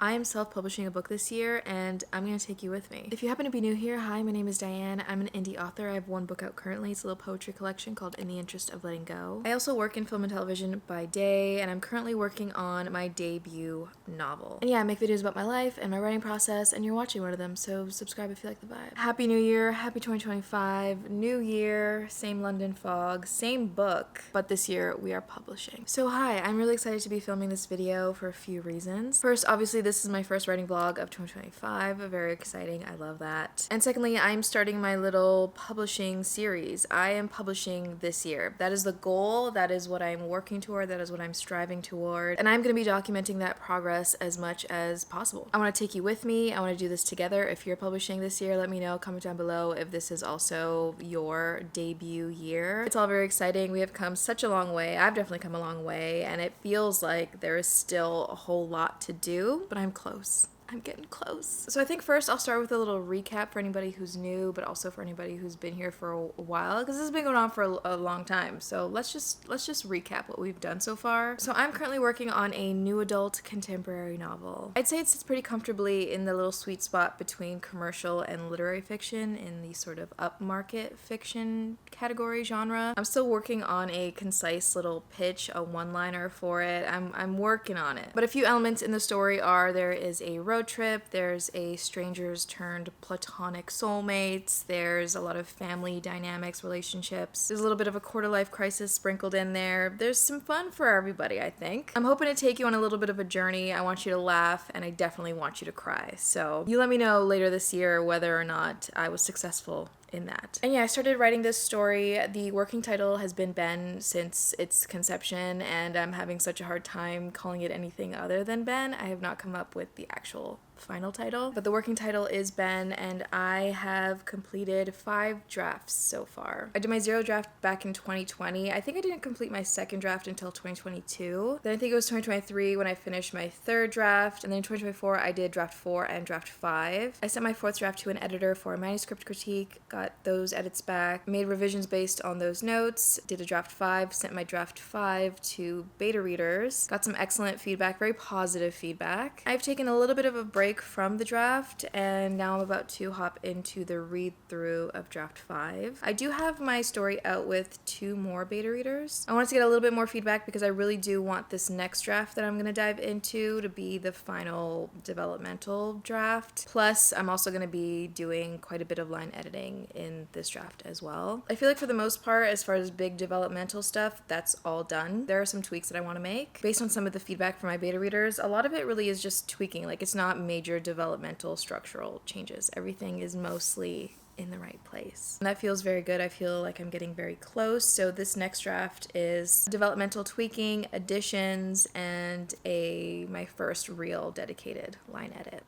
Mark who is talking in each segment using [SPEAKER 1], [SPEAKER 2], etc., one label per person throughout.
[SPEAKER 1] I am self-publishing a book this year, and I'm going to take you with me. If you happen to be new here, hi, my name is Diane. I'm an indie author. I have one book out currently. It's a little poetry collection called In the Interest of Letting Go. I also work in film and television by day, and I'm currently working on my debut novel. And yeah, I make videos about my life and my writing process, and you're watching one of them, so subscribe if you like the vibe. Happy New Year, happy 2025, new year, same London fog, same book, but this year we are publishing. So hi, I'm really excited to be filming this video for a few reasons. First, obviously, this is my first writing vlog of 2025. Very exciting. I love that. And secondly, I'm starting my little publishing series. I am publishing this year. That is the goal. That is what I'm working toward. That is what I'm striving toward. And I'm going to be documenting that progress as much as possible. I want to take you with me. I want to do this together. If you're publishing this year, let me know. Comment down below if this is also your debut year. It's all very exciting. We have come such a long way. I've definitely come a long way, and it feels like there is still a whole lot to do, but I'm close. I'm getting close. So I think first I'll start with a little recap for anybody who's new, but also for anybody who's been here for a while, because this has been going on for a long time. So let's just recap what we've done so far. So I'm currently working on a new adult contemporary novel. I'd say it sits pretty comfortably in the little sweet spot between commercial and literary fiction in the sort of upmarket fiction category genre. I'm still working on a concise little pitch, a one-liner for it. I'm working on it. But a few elements in the story are there is a road trip, there's a strangers turned platonic soulmates, there's a lot of family dynamics, relationships, there's a little bit of a quarter-life crisis sprinkled in there. There's some fun for everybody, I think. I'm hoping to take you on a little bit of a journey. I want you to laugh, and I definitely want you to cry. So you let me know later this year whether or not I was successful in that. And yeah, I started writing this story. The working title has been Ben since its conception, and I'm having such a hard time calling it anything other than Ben. I have not come up with the actual final title, but the working title is Ben, and I have completed 5 drafts so far. I did my 0 draft back in 2020. I think I didn't complete my 2nd draft until 2022. Then I think it was 2023 when I finished my 3rd draft, and then in 2024 I did draft 4 and draft 5. I sent my 4th draft to an editor for a manuscript critique, got those edits back, made revisions based on those notes, did a draft 5, sent my draft 5 to beta readers, got some excellent feedback, very positive feedback. I've taken a little bit of a break from the draft, and now I'm about to hop into the read-through of draft 5. I do have my story out with 2 more beta readers. I wanted to get a little bit more feedback because I really do want this next draft that I'm going to dive into to be the final developmental draft. Plus, I'm also going to be doing quite a bit of line editing in this draft as well. I feel like for the most part, as far as big developmental stuff, that's all done. There are some tweaks that I want to make. Based on some of the feedback from my beta readers, a lot of it really is just tweaking. Like, it's not major developmental structural changes. Everything is mostly in the right place. And that feels very good. I feel like I'm getting very close. So this next draft is developmental tweaking, additions, and my first real dedicated line edit.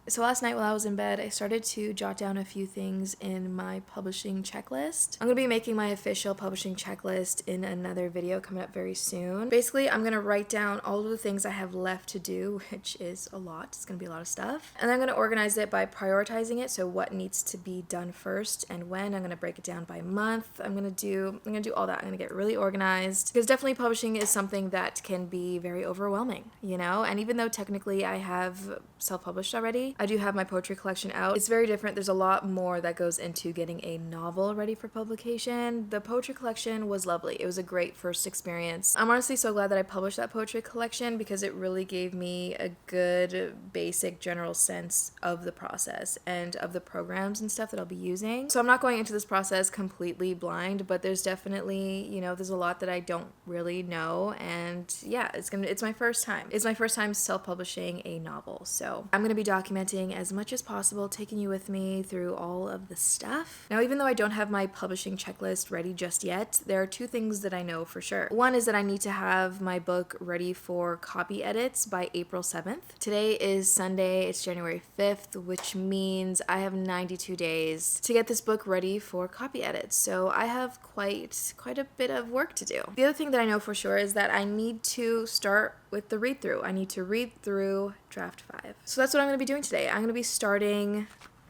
[SPEAKER 1] So last night while I was in bed, I started to jot down a few things in my publishing checklist. I'm going to be making my official publishing checklist in another video coming up very soon. Basically, I'm going to write down all of the things I have left to do, which is a lot. It's going to be a lot of stuff. And then I'm going to organize it by prioritizing it, so what needs to be done first and when. I'm going to break it down by month. I'm going to do all that. I'm going to get really organized, because definitely publishing is something that can be very overwhelming, you know? And even though technically I have self-published already, I do have my poetry collection out. It's very different. There's a lot more that goes into getting a novel ready for publication. The poetry collection was lovely. It was a great first experience. I'm honestly so glad that I published that poetry collection, because it really gave me a good basic general sense of the process and of the programs and stuff that I'll be using. So I'm not going into this process completely blind, but there's definitely, there's a lot that I don't really know, and yeah, it's my first time. It's my first time self-publishing a novel. So I'm going to be documenting as much as possible, taking you with me through all of the stuff. Now, even though I don't have my publishing checklist ready just yet, there are 2 things that I know for sure. One is that I need to have my book ready for copy edits by April 7th. Today is Sunday, it's January 5th, which means I have 92 days to get this book ready for copy edits. So I have quite a bit of work to do. The other thing that I know for sure is that I need to start with the read through. I need to read through draft 5. So that's what I'm going to be doing today. I'm going to be starting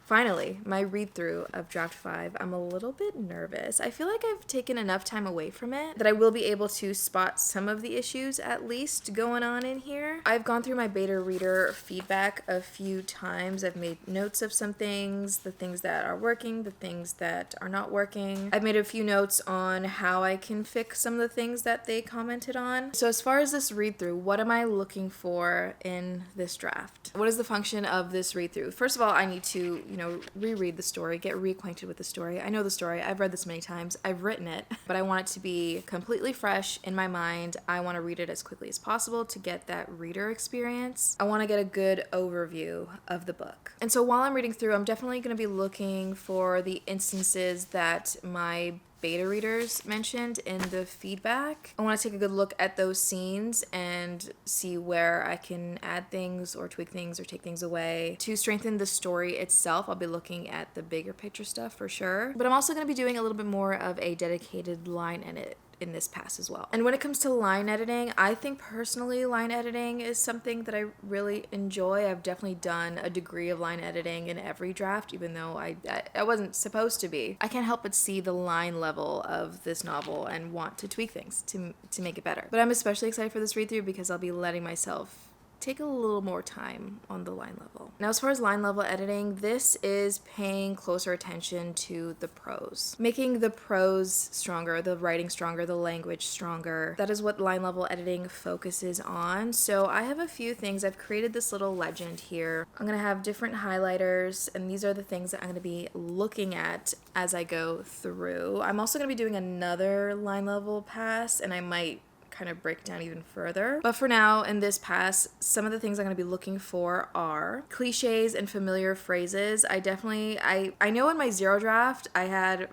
[SPEAKER 1] Finally, my read through of draft 5. I'm a little bit nervous. I feel like I've taken enough time away from it that I will be able to spot some of the issues at least going on in here. I've gone through my beta reader feedback a few times. I've made notes of some things, the things that are working, the things that are not working. I've made a few notes on how I can fix some of the things that they commented on. So as far as this read through, what am I looking for in this draft? What is the function of this read through? First of all, I need to, reread the story, get reacquainted with the story. I know the story. I've read this many times. I've written it, but I want it to be completely fresh in my mind. I want to read it as quickly as possible to get that reader experience. I want to get a good overview of the book. And so while I'm reading through, I'm definitely going to be looking for the instances that my beta readers mentioned in the feedback. I want to take a good look at those scenes and see where I can add things or tweak things or take things away. To strengthen the story itself, I'll be looking at the bigger picture stuff for sure. But I'm also going to be doing a little bit more of a dedicated line edit in this pass as well. And when it comes to line editing, I think personally line editing is something that I really enjoy. I've definitely done a degree of line editing in every draft, even though I wasn't supposed to be. I can't help but see the line level of this novel and want to tweak things to make it better. But I'm especially excited for this read through because I'll be letting myself take a little more time on the line level. Now, as far as line level editing, this is paying closer attention to the prose. Making the prose stronger, the writing stronger, the language stronger. That is what line level editing focuses on. So I have a few things. I've created this little legend here. I'm going to have different highlighters, and these are the things that I'm going to be looking at as I go through. I'm also going to be doing another line level pass, and I might kind of break down even further. But for now, in this pass, some of the things I'm going to be looking for are cliches and familiar phrases. I know in my zero draft, I had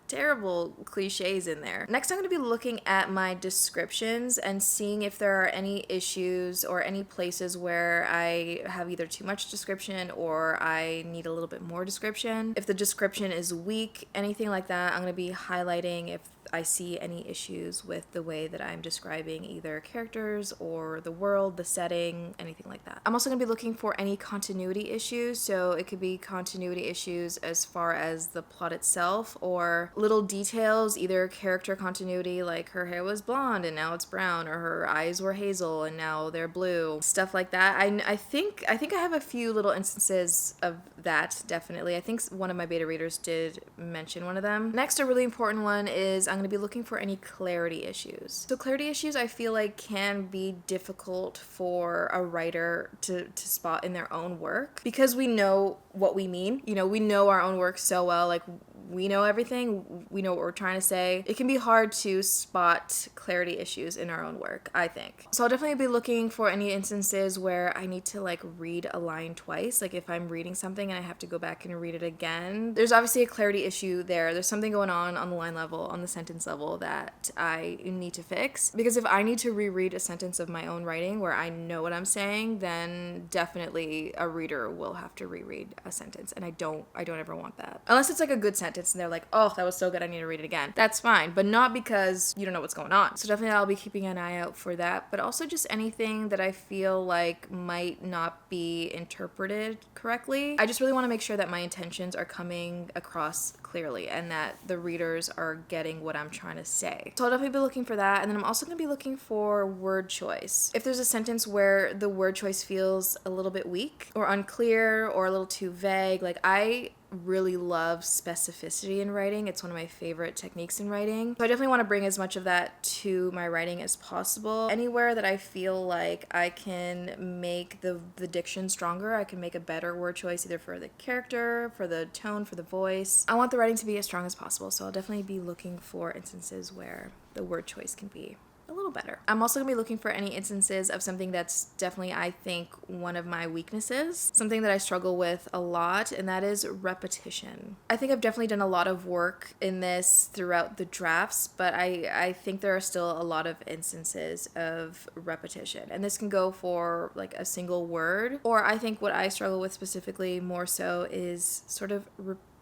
[SPEAKER 1] terrible cliches in there. Next, I'm going to be looking at my descriptions and seeing if there are any issues or any places where I have either too much description or I need a little bit more description. If the description is weak, anything like that, I'm going to be highlighting if I see any issues with the way that I'm describing either characters or the world, the setting, anything like that. I'm also going to be looking for any continuity issues, so it could be continuity issues as far as the plot itself or little details, either character continuity, like her hair was blonde and now it's brown, or her eyes were hazel and now they're blue, stuff like that. I think I have a few little instances of that, definitely. I think one of my beta readers did mention one of them. Next, a really important one is I'm going to be looking for any clarity issues. So clarity issues I feel like can be difficult for a writer to spot in their own work because we know what we mean. We know our own work so well, like we know everything, we know what we're trying to say. It can be hard to spot clarity issues in our own work, I think. So I'll definitely be looking for any instances where I need to read a line twice. Like if I'm reading something and I have to go back and read it again, there's obviously a clarity issue there. There's something going on the line level, on the sentence level that I need to fix. Because if I need to reread a sentence of my own writing where I know what I'm saying, then definitely a reader will have to reread a sentence. And I don't ever want that. Unless it's a good sentence and they're like, oh, that was so good, I need to read it again. That's fine, but not because you don't know what's going on. So definitely I'll be keeping an eye out for that, but also just anything that I feel like might not be interpreted correctly. I just really want to make sure that my intentions are coming across clearly and that the readers are getting what I'm trying to say. So I'll definitely be looking for that, and then I'm also going to be looking for word choice. If there's a sentence where the word choice feels a little bit weak or unclear or a little too vague, I really love specificity in writing. It's one of my favorite techniques in writing. So I definitely want to bring as much of that to my writing as possible. Anywhere that I feel like I can make the diction stronger, I can make a better word choice either for the character, for the tone, for the voice. I want the writing to be as strong as possible, so I'll definitely be looking for instances where the word choice can be a little better. I'm also going to be looking for any instances of something that's definitely, I think, one of my weaknesses, something that I struggle with a lot, and that is repetition. I think I've definitely done a lot of work in this throughout the drafts, but I think there are still a lot of instances of repetition, and this can go for a single word, or I think what I struggle with specifically more so is sort of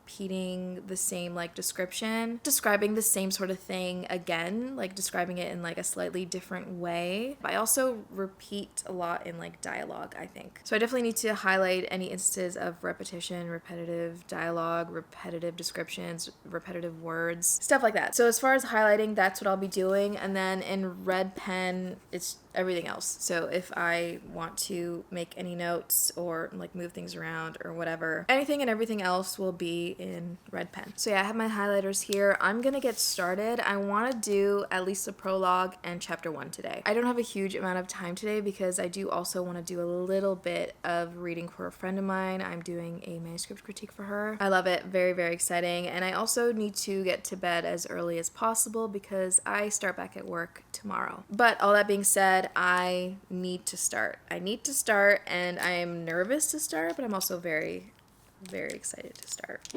[SPEAKER 1] repeating the same like description, describing the same sort of thing again, like describing it in like a slightly different way. But I also repeat a lot in like dialogue, I think. So I definitely need to highlight any instances of repetition, repetitive dialogue, repetitive descriptions, repetitive words, stuff like that. So as far as highlighting, that's what I'll be doing. And then in red pen, it's everything else. So if I want to make any notes or like move things around or whatever, anything and everything else will be in red pen. So yeah, I have my highlighters here. I'm gonna get started. I want to do at least the prologue and chapter 1 today. I don't have a huge amount of time today because I do also want to do a little bit of reading for a friend of mine. I'm doing a manuscript critique for her. I love it. Very, very exciting. And I also need to get to bed as early as possible because I start back at work tomorrow. But all that being said, I need to start. I need to start, and I am nervous to start, but I'm also very, very excited to start.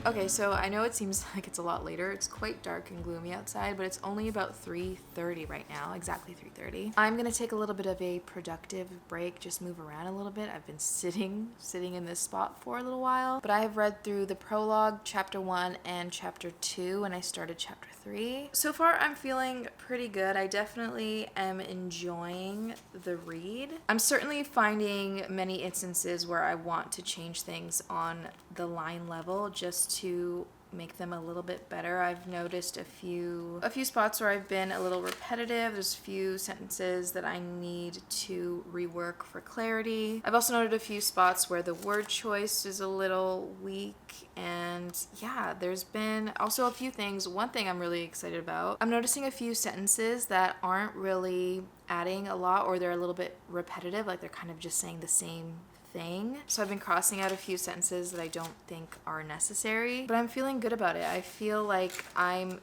[SPEAKER 1] Okay, so I know it seems like it's a lot later. It's quite dark and gloomy outside, but it's only about 3:30 right now, exactly 3:30. I'm gonna take a little bit of a productive break, just move around a little bit. I've been sitting in this spot for a little while, but I have read through the prologue, chapter 1 and chapter 2, and I started chapter 3. So far, I'm feeling pretty good. I definitely am enjoying the read. I'm certainly finding many instances where I want to change things on the line level just to make them a little bit better. I've noticed a few spots where I've been a little repetitive. There's a few sentences that I need to rework for clarity. I've also noted a few spots where the word choice is a little weak, and yeah, there's been also a few things. One thing I'm really excited about, I'm noticing a few sentences that aren't really adding a lot, or they're a little bit repetitive, like they're kind of just saying the same thing. So I've been crossing out a few sentences that I don't think are necessary, but I'm feeling good about it. I feel like I'm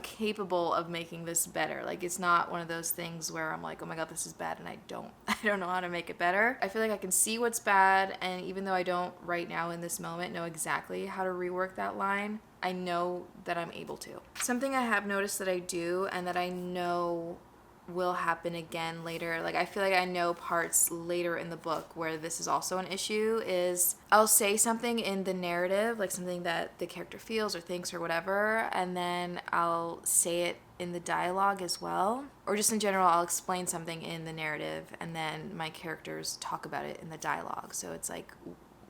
[SPEAKER 1] capable of making this better. Like, it's not one of those things where I'm like, oh my god, this is bad, and I don't know how to make it better. I feel like I can see what's bad, and even though I don't right now in this moment know exactly how to rework that line, I know that I'm able to. Something I have noticed that I do, and that I know will happen again later, like I feel like I know parts later in the book where this is also an issue, is I'll say something in the narrative, like something that the character feels or thinks or whatever, and then I'll say it in the dialogue as well, or just in general I'll explain something in the narrative and then my characters talk about it in the dialogue. So it's like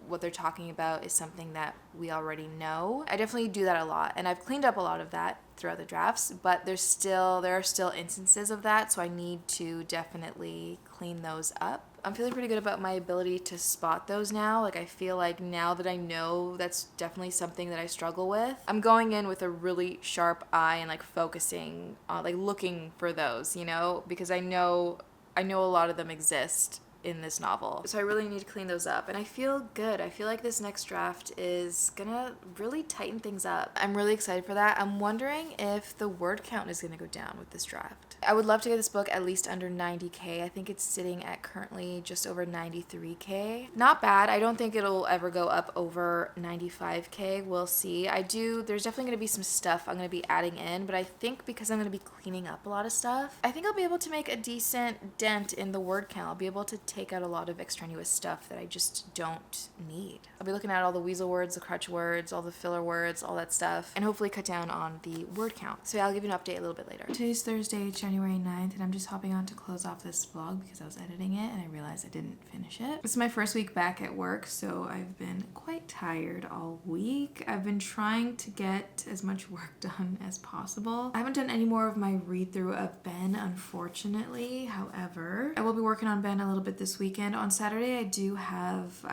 [SPEAKER 1] what they're talking about is something that we already know. I definitely do that a lot, and I've cleaned up a lot of that throughout the drafts, but there are still instances of that, so I need to definitely clean those up. I'm feeling pretty good about my ability to spot those now. Like, I feel like now that I know that's definitely something that I struggle with, I'm going in with a really sharp eye and like focusing on like looking for those, you know, because I know a lot of them exist in this novel. So I really need to clean those up, and I feel good. I feel like this next draft is gonna really tighten things up. I'm really excited for that. I'm wondering if the word count is gonna go down with this draft. I would love to get this book at least under 90K. I think it's sitting at currently just over 93K. Not bad. I don't think it'll ever go up over 95K. We'll see. There's definitely gonna be some stuff I'm gonna be adding in, but I think because I'm gonna be cleaning up a lot of stuff, I think I'll be able to make a decent dent in the word count. I'll be able to take out a lot of extraneous stuff that I just don't need. I'll be looking at all the weasel words, the crutch words, all the filler words, all that stuff, and hopefully cut down on the word count. So yeah, I'll give you an update a little bit later. Today's Thursday, January 9th, and I'm just hopping on to close off this vlog because I was editing it and I realized I didn't finish it. It's my first week back at work, so I've been quite tired all week. I've been trying to get as much work done as possible. I haven't done any more of my read-through of Ben, unfortunately. However, I will be working on Ben a little bit this weekend. On Saturday, I do have,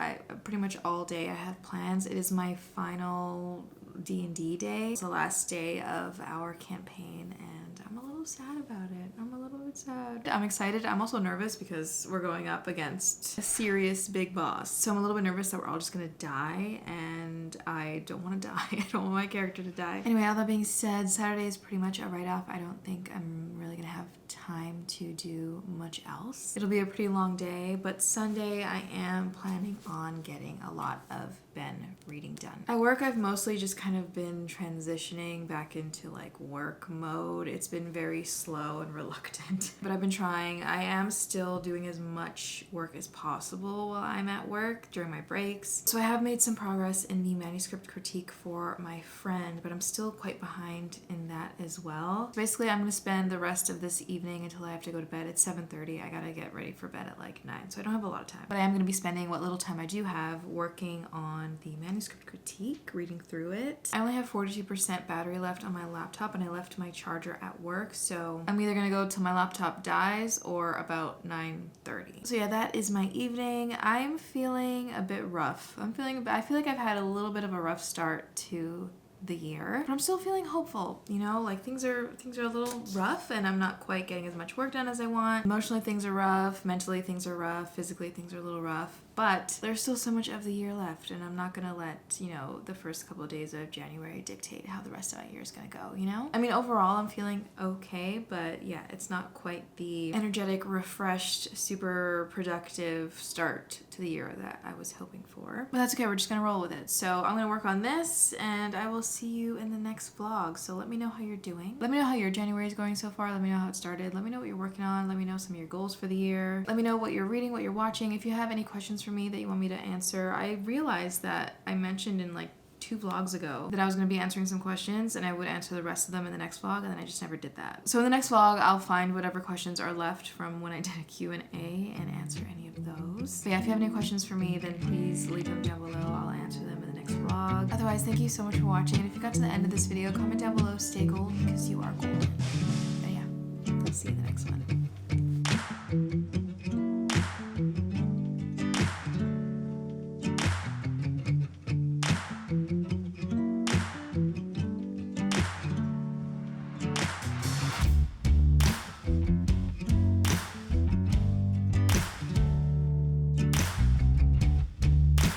[SPEAKER 1] pretty much all day I have plans. It is my final D&D day. It's the last day of our campaign, and I'm a little sad about it. I'm a little little bit sad. I'm excited. I'm also nervous because we're going up against a serious big boss. So I'm a little bit nervous that we're all just gonna die, and I don't want to die. I don't want my character to die. Anyway, all that being said, Saturday is pretty much a write-off. I don't think I'm really gonna have time to do much else. It'll be a pretty long day, but Sunday I am planning on getting a lot of Ben reading done. At work, I've mostly just kind of been transitioning back into like work mode. It's been very slow and reluctant, but I've been trying. I am still doing as much work as possible while I'm at work during my breaks. So I have made some progress in the manuscript critique for my friend, but I'm still quite behind in that as well. Basically, I'm gonna spend the rest of this evening until I have to go to bed. It's 7:30. I gotta get ready for bed at like 9, so I don't have a lot of time. But I am gonna be spending what little time I do have working on the manuscript critique, reading through it. I only have 42% battery left on my laptop, and I left my charger at work, so I'm either gonna go till my laptop dies or about 9:30. So yeah, that is my evening. I'm feeling a bit rough. I feel like I've had a little bit of a rough start to the year, but I'm still feeling hopeful, you know, like things are a little rough and I'm not quite getting as much work done as I want. Emotionally things are rough, mentally things are rough, physically things are a little rough, but there's still so much of the year left, and I'm not gonna let, you know, the first couple of days of January dictate how the rest of my year is gonna go, you know? I mean, overall I'm feeling okay, but yeah, it's not quite the energetic, refreshed, super productive start to the year that I was hoping for. But that's okay, we're just gonna roll with it. So I'm gonna work on this, and I will see you in the next vlog. So let me know how you're doing. Let me know how your January is going so far. Let me know how it started. Let me know what you're working on. Let me know some of your goals for the year. Let me know what you're reading, what you're watching. If you have any questions for me that you want me to answer. I realized that I mentioned in like 2 vlogs ago that I was going to be answering some questions, and I would answer the rest of them in the next vlog, and then I just never did that. So in the next vlog, I'll find whatever questions are left from when I did a Q&A and answer any of those. But yeah, if you have any questions for me, then please leave them down below. I'll answer them in the next vlog. Otherwise, thank you so much for watching, and if you got to the end of this video, comment down below, stay gold, because you are golden. But yeah, I'll see you in the next one.